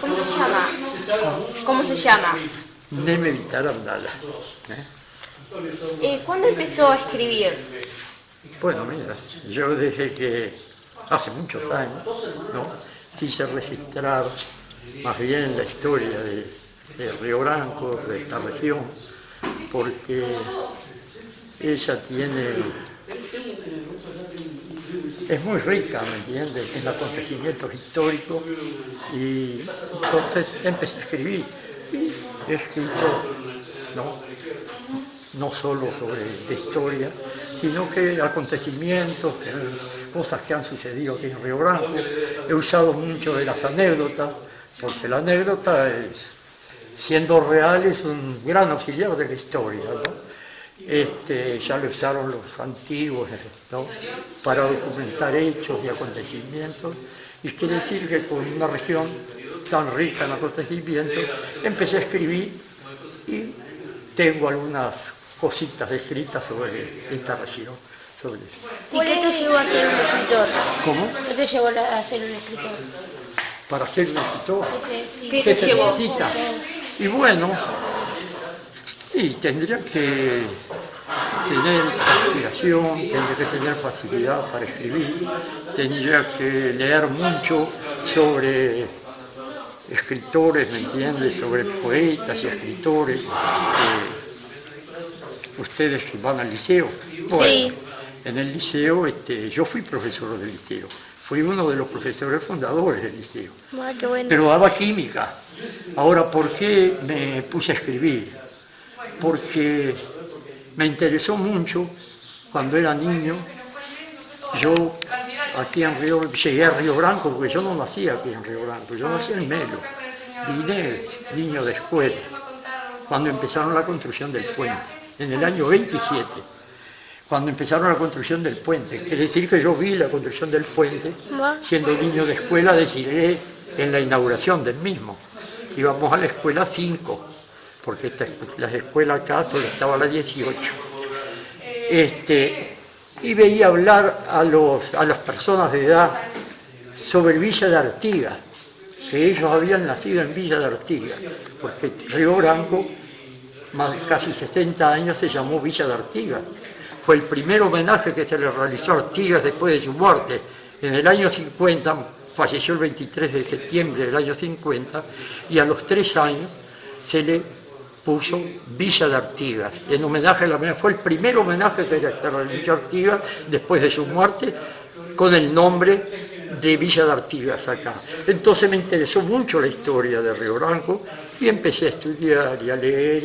¿Cómo se llama? ¿Cómo se llama? Neme Vitarandala. ¿Cuándo empezó a escribir? Bueno, mira, yo desde que hace muchos años, ¿no?, quise registrar más bien la historia de Río Branco, de esta región, porque ella es muy rica, ¿me entiendes?, en acontecimientos históricos, y entonces empecé a escribir, y he escrito, no solo sobre historia, sino que acontecimientos, cosas que han sucedido aquí en Río Branco. He usado mucho de las anécdotas, porque la anécdota, siendo real, es un gran auxiliar de la historia, ¿no? Ya lo usaron los antiguos, ¿no?, para documentar hechos y acontecimientos, y quiere decir que con una región tan rica en acontecimientos, empecé a escribir y tengo algunas cositas escritas sobre esta región. ¿Y qué te llevó a ser un escritor? ¿Cómo? ¿Qué te llevó a ser un escritor? Para ser un escritor. ¿Qué te llevó? Necesita? Y bueno, sí, tendría que tener inspiración, tendría que tener facilidad para escribir, tendría que leer mucho sobre escritores, ¿me entiendes?, sobre poetas y escritores. Ustedes van al liceo. Bueno, sí. En el liceo, yo fui profesor del liceo, fui uno de los profesores fundadores del liceo, qué bueno. Pero daba química. Ahora, ¿por qué me puse a escribir? Porque me interesó mucho cuando era niño. Yo aquí llegué a Río Branco, porque yo no nací aquí en Río Branco, yo nací en Melo, vine niño de escuela, cuando empezaron la construcción del puente, en el año 27, cuando empezaron la construcción del puente. Quiere decir que yo vi la construcción del puente, siendo niño de escuela, desfilé en la inauguración del mismo. Íbamos a la escuela 5, porque la escuela acá solo estaba la 18. Y veía hablar a las personas de edad sobre Villa de Artigas, que ellos habían nacido en Villa de Artigas, porque Río Branco, casi 60 años, se llamó Villa de Artigas. Fue el primer homenaje que se le realizó a Artigas después de su muerte. En el año 50, falleció el 23 de septiembre del año 50, y a los 3 años se le puso Villa de Artigas, en homenaje a la memoria. Fue el primer homenaje que le realizó a Artigas después de su muerte, con el nombre de Villa de Artigas acá. Entonces me interesó mucho la historia de Río Branco y empecé a estudiar y a leer,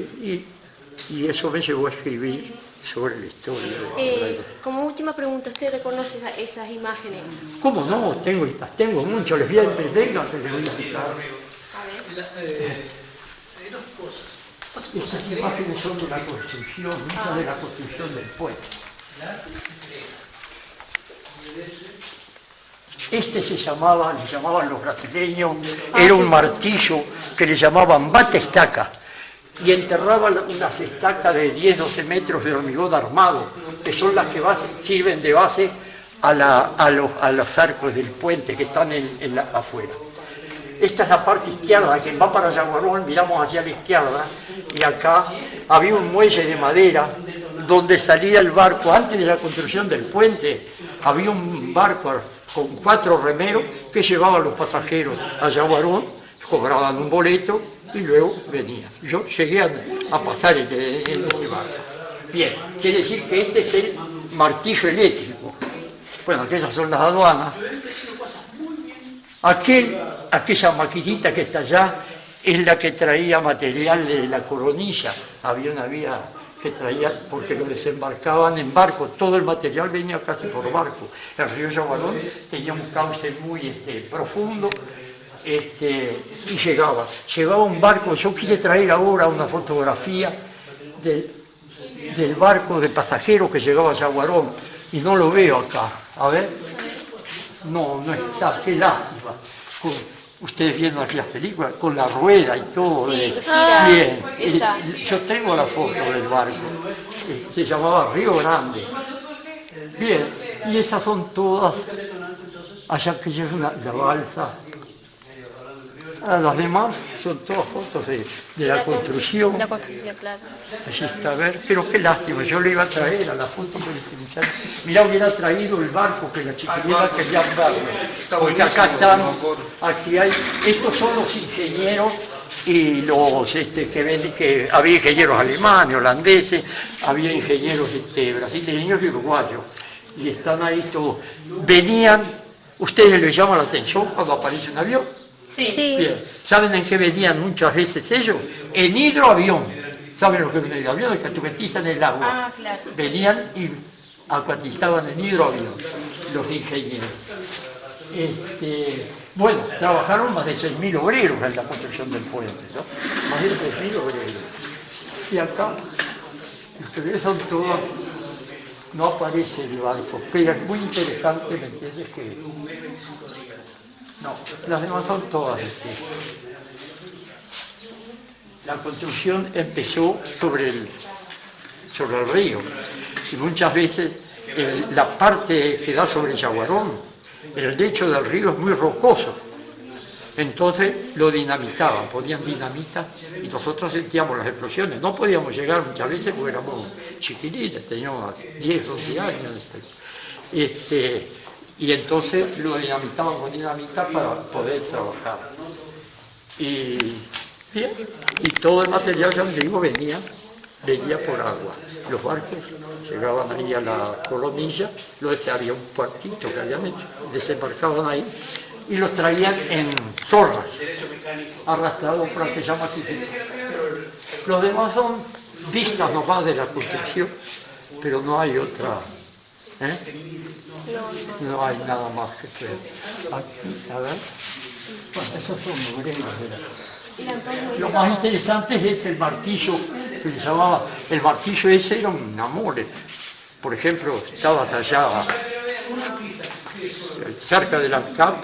y eso me llevó a escribir sobre la historia. Como última pregunta, ¿usted reconoce esas imágenes? ¿Cómo no? Tengo mucho, les voy a vengan que les voy a explicar. Estas imágenes son de la construcción, muchas de la construcción del puente. Le llamaban los brasileños, era un martillo que le llamaban bate-estaca, y enterraba unas estacas de 10-12 metros de hormigón armado, que son las que sirven de base a los arcos del puente que están afuera. Esta es la parte izquierda, que va para Yaguarón, miramos hacia la izquierda, y acá había un muelle de madera donde salía el barco. Antes de la construcción del puente había un barco con 4 remeros que llevaban a los pasajeros a Yaguarón, cobraban un boleto y luego venían. Yo llegué a pasar en ese barco. Bien, quiere decir que este es el martillo eléctrico. Bueno, aquellas son las aduanas. Aquella maquinita que está allá es la que traía material de la Coronilla. Había una vía que traía, porque lo desembarcaban en barco, todo el material venía casi por barco. El río Yaguarón tenía un cauce muy profundo, y llegaba un barco. Yo quise traer ahora una fotografía del barco de pasajeros que llegaba a Yaguarón, y no lo veo acá. A ver, no está, qué lástima. Ustedes viendo aquí las películas, con la rueda y todo. Sí, gira. Bien, Esa. yo tengo la foto del barco, se llamaba Río Grande. Bien, y esas son todas, allá que llega la balsa. Las demás son todas fotos de la construcción. La construcción, claro. Allí está, a ver, pero qué lástima, yo le iba a traer a la foto para utilizar. Mirá, hubiera traído el barco que la chiquilina quería verlo. Porque acá están, aquí hay, estos son los ingenieros y los que había ingenieros alemanes, holandeses, había ingenieros brasileños y uruguayos. Y están ahí todos. Venían, ¿ustedes les llama la atención cuando aparece un avión? Sí. Bien. ¿Saben en qué venían muchas veces ellos? En hidroavión. ¿Saben lo que es un hidroavión? Que acuatizan el agua. Ah, claro. Venían y acuatizaban en hidroavión los ingenieros. Bueno, trabajaron más de 6.000 obreros en la construcción del puente, ¿no? Más de 6.000 obreros. Y acá, ustedes son todas, no aparece el barco, pero es muy interesante, ¿me entiendes? No, las demás son todas. La construcción empezó sobre el río y muchas veces la parte que da sobre el Yaguarón, el lecho del río es muy rocoso, entonces lo dinamitaban, ponían dinamita y nosotros sentíamos las explosiones, no podíamos llegar muchas veces porque éramos chiquilines, teníamos 10, 12 años. Y entonces lo dinamitaban con dinamita para poder trabajar. Y todo el material, ya les digo, venía por agua. Los barcos llegaban ahí a la colonilla, luego había un puertito que habían hecho, desembarcaban ahí y los traían en zorras, arrastrados por aquella maquinita. Los demás son vistas nomás de la construcción, pero no hay otra. No hay nada más que ver. Aquí, a ver. Bueno, esos son obreros. Lo más interesante es el martillo que le llamaba. El martillo ese era un amor. Por ejemplo, estabas allá cerca del ANCAP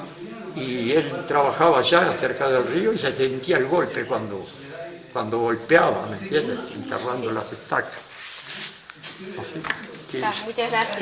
y él trabajaba allá cerca del río y se sentía el golpe cuando golpeaba, ¿me entiendes? Enterrando las estacas. Así que, Muchas gracias.